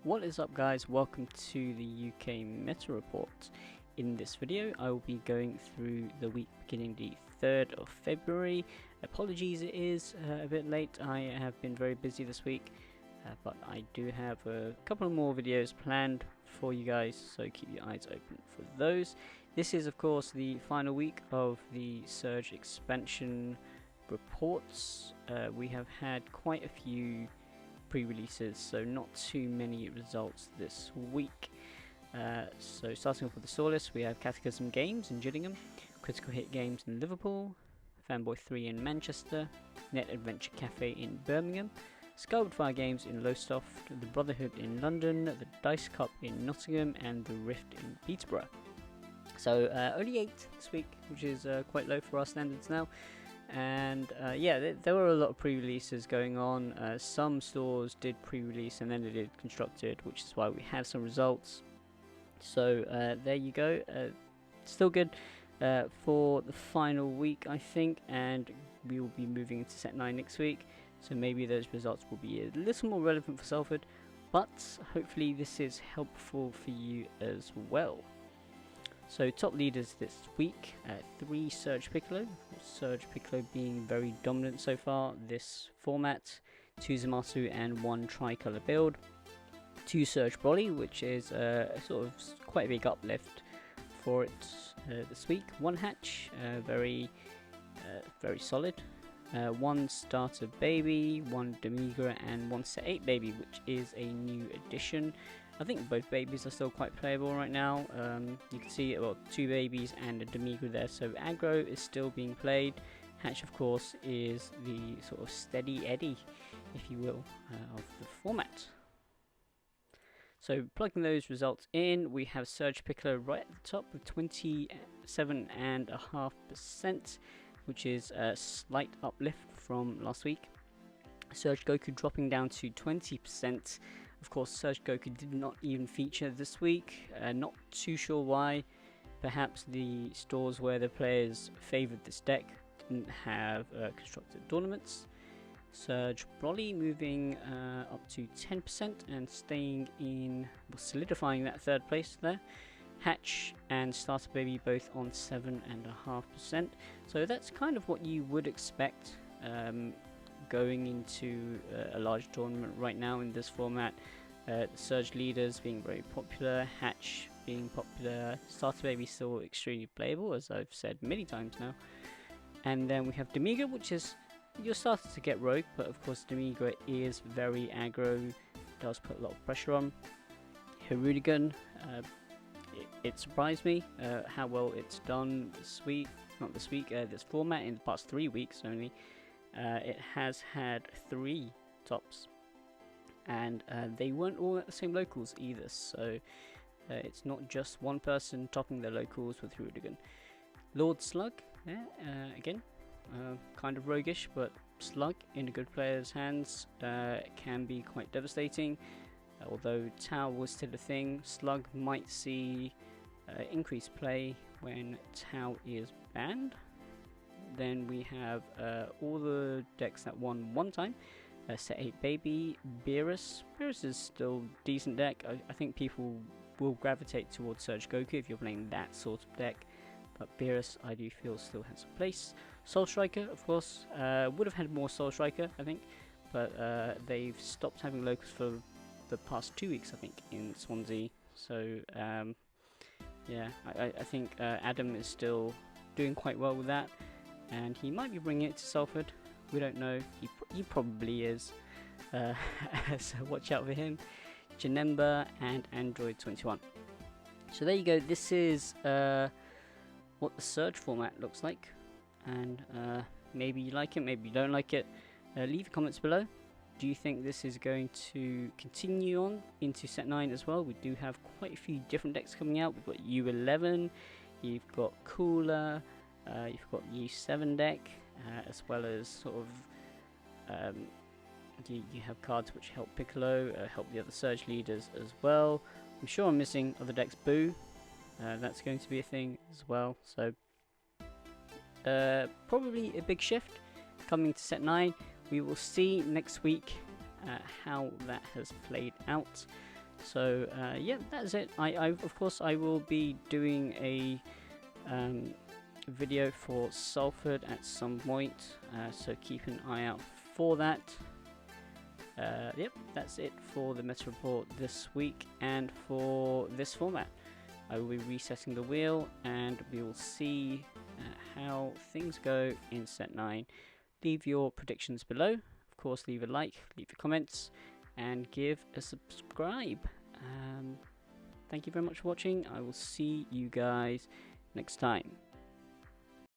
What is up, guys? Welcome to the UK Meta Report. In this video I will be going through the week beginning the 3rd of February. Apologies, it is a bit late. I have been very busy this week, but I do have a couple more videos planned for you guys, so keep your eyes open for those. This is of course the final week of the Surge expansion reports. We have had quite a few pre-releases, so not too many results this week. So starting off with the store list, we have Catechism Games in Gillingham, Critical Hit Games in Liverpool, Fanboy 3 in Manchester, Net Adventure Cafe in Birmingham, Scalded Fire Games in Lowestoft, The Brotherhood in London, the Dice Cup in Nottingham, and the Rift in Peterborough. So only 8 this week, which is quite low for our standards now. And yeah, there were a lot of pre-releases going on. Some stores did pre-release and then they did constructed, which is why we have some results. So there you go. Still good for the final week, I think, and we will be moving into set 9 next week, so maybe those results will be a little more relevant for Salford, but hopefully this is helpful for you as well. So top leaders this week, 3 Surge Piccolo, Surge Piccolo being very dominant so far this format, 2 Zamasu and 1 Tricolour build, 2 Surge Broly, which is sort of quite a big uplift for it this week, 1 Hatch, very solid, 1 Starter Baby, 1 Demigra and 1 Set 8 Baby, which is a new addition. I think both babies are still quite playable right now. You can see, well, 2 babies and a Demigra there, so aggro is still being played. Hatch, of course, is the sort of steady Eddie, if you will, of the format. So plugging those results in, we have Surge Piccolo right at the top with 27.5%, which is a slight uplift from last week. Surge Goku dropping down to 20%. Of course, Surge Goku did not even feature this week. Not too sure why. Perhaps the stores where the players favoured this deck didn't have constructed tournaments. Surge Broly moving up to 10% and staying in, well, solidifying that 3rd place there. Hatch and Starter Baby both on 7.5%. So that's kind of what you would expect going into a large tournament right now in this format. The Surge leaders being very popular, Hatch being popular, Starter Baby still extremely playable, as I've said many times now. And then we have Demigra, which is, you're starting to get rogue, but of course Demigra is very aggro, does put a lot of pressure on. Hirudegan, it surprised me how well it's done this week, this format in the past 3 weeks only. It has had 3 tops, and they weren't all at the same locals either, so it's not just one person topping their locals with Hirudegan. Lord Slug, again, kind of roguish, but Slug in a good player's hands can be quite devastating. Although Tau was still a thing, Slug might see increased play when Tau is banned. Then we have all the decks that won one time. Set 8 Baby, Beerus. Beerus is still a decent deck. I think people will gravitate towards Surge Goku if you're playing that sort of deck. But Beerus, I do feel, still has a place. Soul Striker, of course, would have had more Soul Striker, I think. But they've stopped having locals for the past 2 weeks, I think, in Swansea. So, yeah, I think Adam is still doing quite well with that. And he might be bringing it to Salford. We don't know. He probably is. So watch out for him. Janemba and Android 21. So there you go. This is what the Surge format looks like. And maybe you like it, maybe you don't like it. Leave your comments below. Do you think this is going to continue on into set 9 as well? We do have quite a few different decks coming out. We've got U11, you've got Cooler, you've got U7 deck, as well as sort of you have cards which help Piccolo, help the other Surge leaders as well. I'm sure I'm missing other decks. Boo, that's going to be a thing as well. So probably a big shift coming to set 9. We will see next week how that has played out. So yeah, that's it. Of course I will be doing a video for Salford at some point, so keep an eye out for that. Yep, that's it for the meta report this week and for this format. I will be resetting the wheel and we will see how things go in set 9. Leave your predictions below. Of course, leave a like, leave your comments, and give a subscribe. Thank you very much for watching. I will see you guys next time.